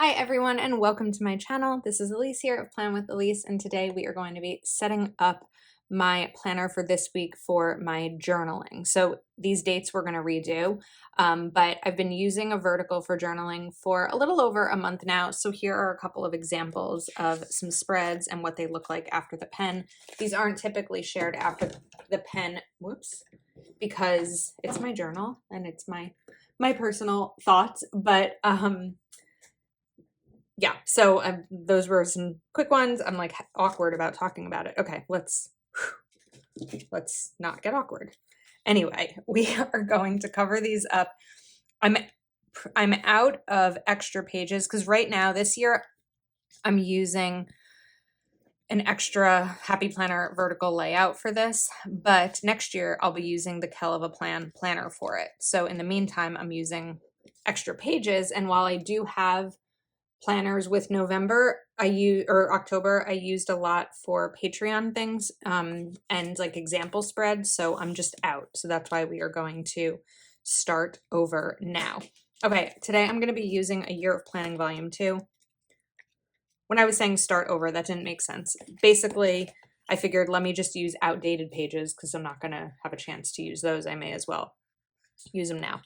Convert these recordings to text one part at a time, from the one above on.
Hi everyone and welcome to my channel. This is Elise here of Plan with Elise, and today we are going to be setting up my planner for this week for my journaling. So these dates we're going to redo, but I've been using a vertical for journaling for a little over a month now. So here are a couple of examples of some spreads and what they look like after the pen. These aren't typically shared after the pen, whoops, because it's my journal and it's my personal thoughts, but yeah, so those were some quick ones. I'm like awkward about talking about it. Okay, let's not get awkward. Anyway, we are going to cover these up. I'm out of extra pages because right now this year I'm using an extra Happy Planner vertical layout for this, but next year I'll be using the Kelava planner for it. So in the meantime, I'm using extra pages, and while I do have planners with November, October, I used a lot for Patreon things and like example spreads. So I'm just out. So that's why we are going to start over now. Okay, today I'm going to be using A Year of Planning Volume 2. When I was saying start over, that didn't make sense. Basically, I figured let me just use outdated pages because I'm not going to have a chance to use those. I may as well use them now.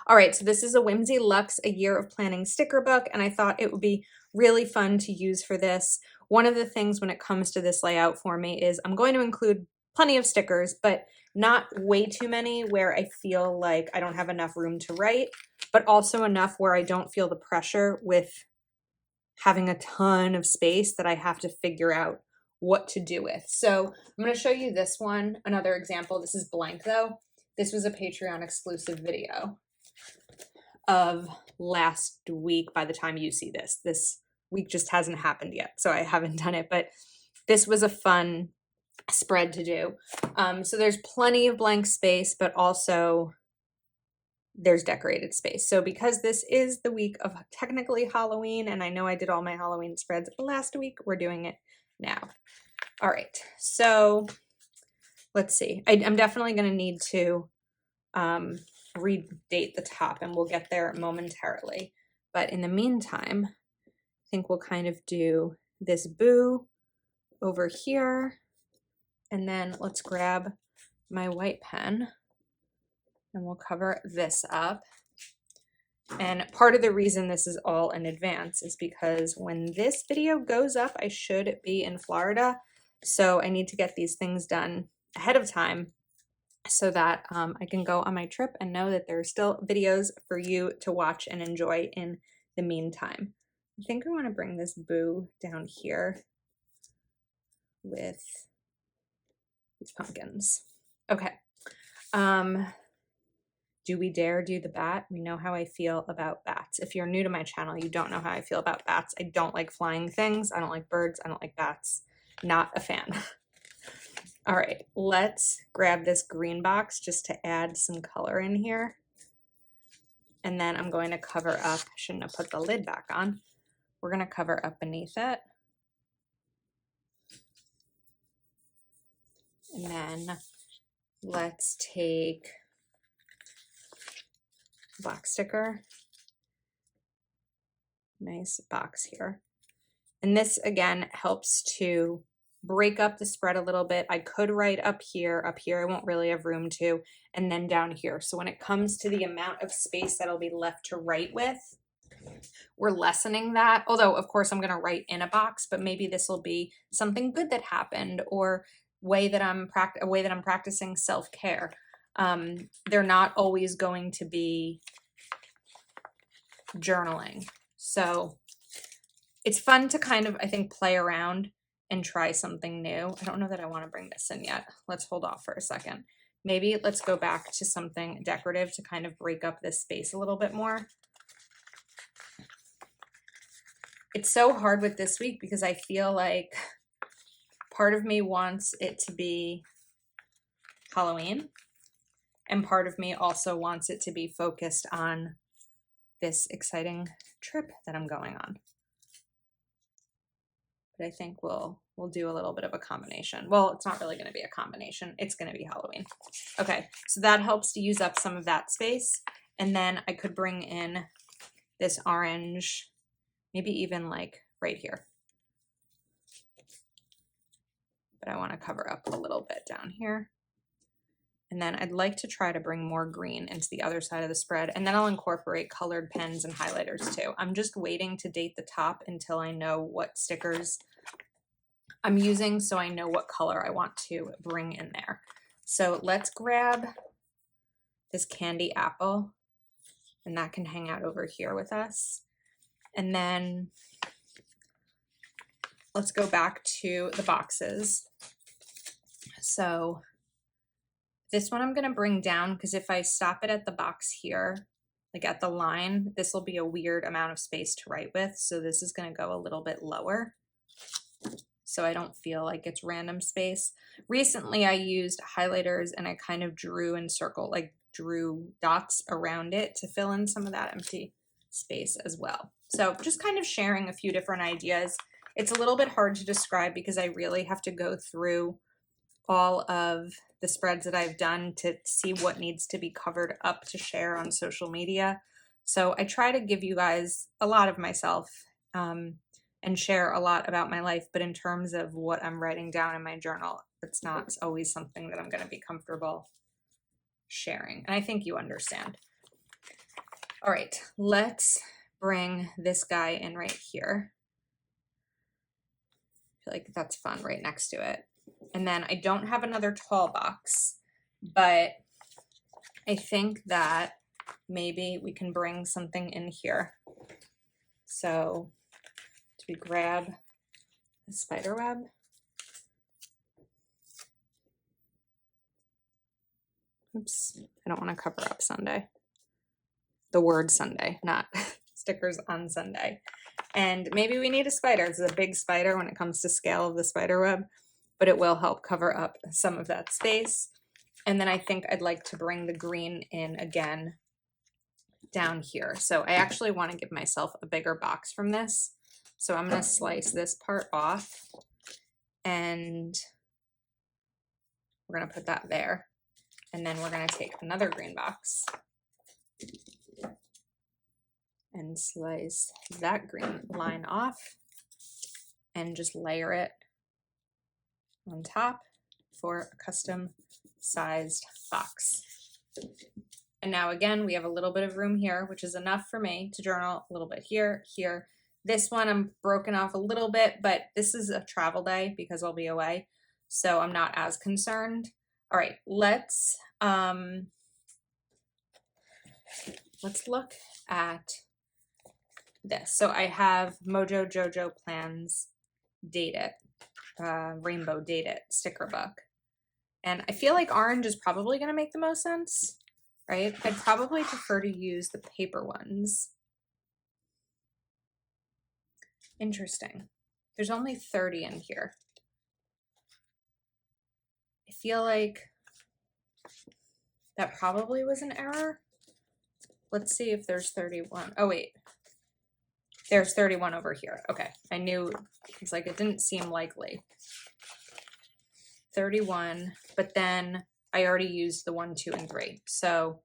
All right, so this is a Whimsy Luxe A Year of Planning sticker book, and I thought it would be really fun to use for this. One of the things when it comes to this layout for me is I'm going to include plenty of stickers, but not way too many where I feel like I don't have enough room to write, but also enough where I don't feel the pressure with having a ton of space that I have to figure out what to do with. So I'm going to show you this one, another example. This is blank though. This was a Patreon exclusive video of last week by the time you see this. This week just hasn't happened yet, so I haven't done it, but this was a fun spread to do. So there's plenty of blank space, but also there's decorated space. So because this is the week of technically Halloween, and I know I did all my Halloween spreads last week, we're doing it now. All right, so let's see. I'm definitely going to need to redate the top, and we'll get there momentarily. But in the meantime, I think we'll kind of do this boo over here, and then let's grab my white pen and we'll cover this up. And part of the reason this is all in advance is because when this video goes up, I should be in Florida. So I need to get these things done ahead of time so that I can go on my trip and know that there are still videos for you to watch and enjoy in the meantime. I think I want to bring this boo down here with these pumpkins. Okay. Do we dare do the bat? We know how I feel about bats. If you're new to my channel, you don't know how I feel about bats. I don't like flying things. I don't like birds. I don't like bats. Not a fan. All right, let's grab this green box just to add some color in here. And then I'm going to cover up, I shouldn't have put the lid back on. We're going to cover up beneath it. And then let's take box sticker. Nice box here. And this again helps to break up the spread a little bit. I could write up here I won't really have room to, and then down here. So when it comes to the amount of space that'll be left to write with, we're lessening that. Although of course I'm going to write in a box, but maybe this will be something good that happened or a way that I'm practicing self-care. They're not always going to be journaling. So it's fun to kind of, I think, play around and try something new. I don't know that I want to bring this in yet. Let's hold off for a second. Maybe let's go back to something decorative to kind of break up this space a little bit more. It's so hard with this week because I feel like part of me wants it to be Halloween, and part of me also wants it to be focused on this exciting trip that I'm going on. But I think we'll do a little bit of a combination. Well, it's not really going to be a combination. It's going to be Halloween. Okay, so that helps to use up some of that space. And then I could bring in this orange maybe even like right here. But I want to cover up a little bit down here. And then I'd like to try to bring more green into the other side of the spread. And then I'll incorporate colored pens and highlighters too. I'm just waiting to date the top until I know what stickers I'm using, so I know what color I want to bring in there. So let's grab this candy apple, and that can hang out over here with us. And then let's go back to the boxes. So this one I'm going to bring down because if I stop it at the box here, like at the line, this will be a weird amount of space to write with. So this is going to go a little bit lower, so I don't feel like it's random space. Recently I used highlighters and I kind of drew in circle, like drew dots around it to fill in some of that empty space as well. So just kind of sharing a few different ideas. It's a little bit hard to describe because I really have to go through all of the spreads that I've done to see what needs to be covered up to share on social media. So I try to give you guys a lot of myself and share a lot about my life, but in terms of what I'm writing down in my journal, it's not always something that I'm going to be comfortable sharing. And I think you understand. All right, let's bring this guy in right here. I feel like that's fun right next to it. And then I don't have another tall box, but I think that maybe we can bring something in here. So do we grab the spider web? Oops, I don't want to cover up Sunday. The word Sunday, not stickers on Sunday. And maybe we need a spider. This is a big spider when it comes to scale of the spider web, but it will help cover up some of that space. And then I think I'd like to bring the green in again down here. So I actually want to give myself a bigger box from this. So I'm going to slice this part off and we're going to put that there. And then we're going to take another green box and slice that green line off and just layer it on top for a custom sized box. And now again, we have a little bit of room here, which is enough for me to journal a little bit here, here. This one I'm broken off a little bit, but this is a travel day because I'll be away, so I'm not as concerned. All right, let's look at this. So I have Mojo Jojo Plans Date It, Rainbow Date It sticker book. And I feel like orange is probably going to make the most sense, right? I'd probably prefer to use the paper ones. Interesting. There's only 30 in here. I feel like that probably was an error. Let's see if there's 31. Oh, wait. There's 31 over here. Okay. I knew, it's like it didn't seem likely. 31, but then I already used the 1, 2, and 3. So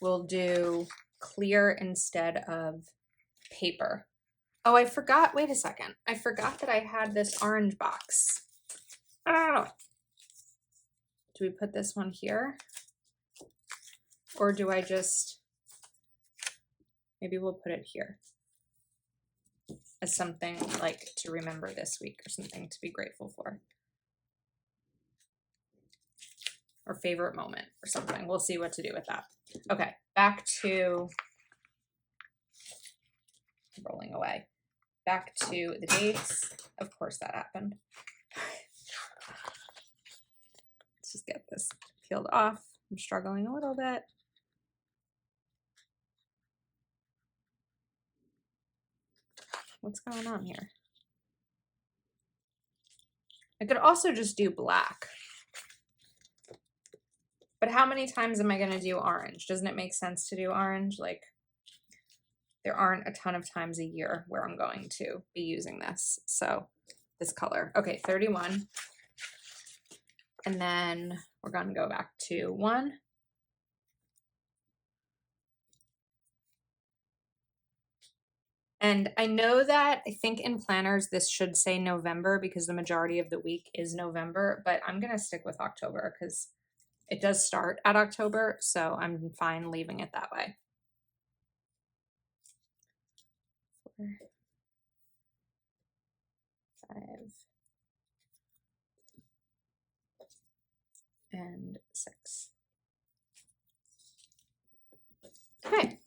we'll do clear instead of paper. Oh, I forgot. Wait a second. I forgot that I had this orange box. Oh. Do we put this one here? Or do I just, maybe we'll put it here as something like to remember this week or something to be grateful for. Or favorite moment or something. We'll see what to do with that. Okay, back to rolling away. Back to the dates. Of course that happened. Let's just get this peeled off. I'm struggling a little bit. What's going on here? I could also just do black. But how many times am I going to do orange? Doesn't it make sense to do orange? Like, there aren't a ton of times a year where I'm going to be using this. So this color. Okay, 31. And then we're going to go back to 1. And I know that I think in planners this should say November because the majority of the week is November, but I'm going to stick with October because it does start at October, so I'm fine leaving it that way. 4, 5, and 6. Okay.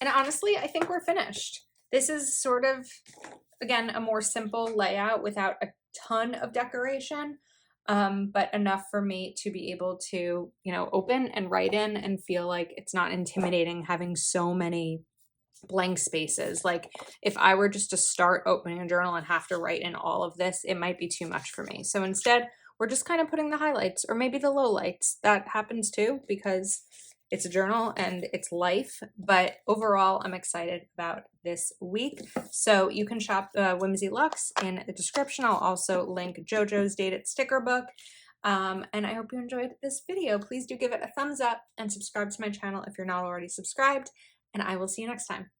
And honestly, I think we're finished. This is sort of, again, a more simple layout without a ton of decoration, but enough for me to be able to, open and write in and feel like it's not intimidating having so many blank spaces. Like if I were just to start opening a journal and have to write in all of this, it might be too much for me. So instead, we're just kind of putting the highlights or maybe the lowlights. That happens too because it's a journal and it's life. But overall, I'm excited about this week. So you can shop Whimsy Luxe in the description. I'll also link JoJo's Dated sticker book. And I hope you enjoyed this video. Please do give it a thumbs up and subscribe to my channel if you're not already subscribed. And I will see you next time.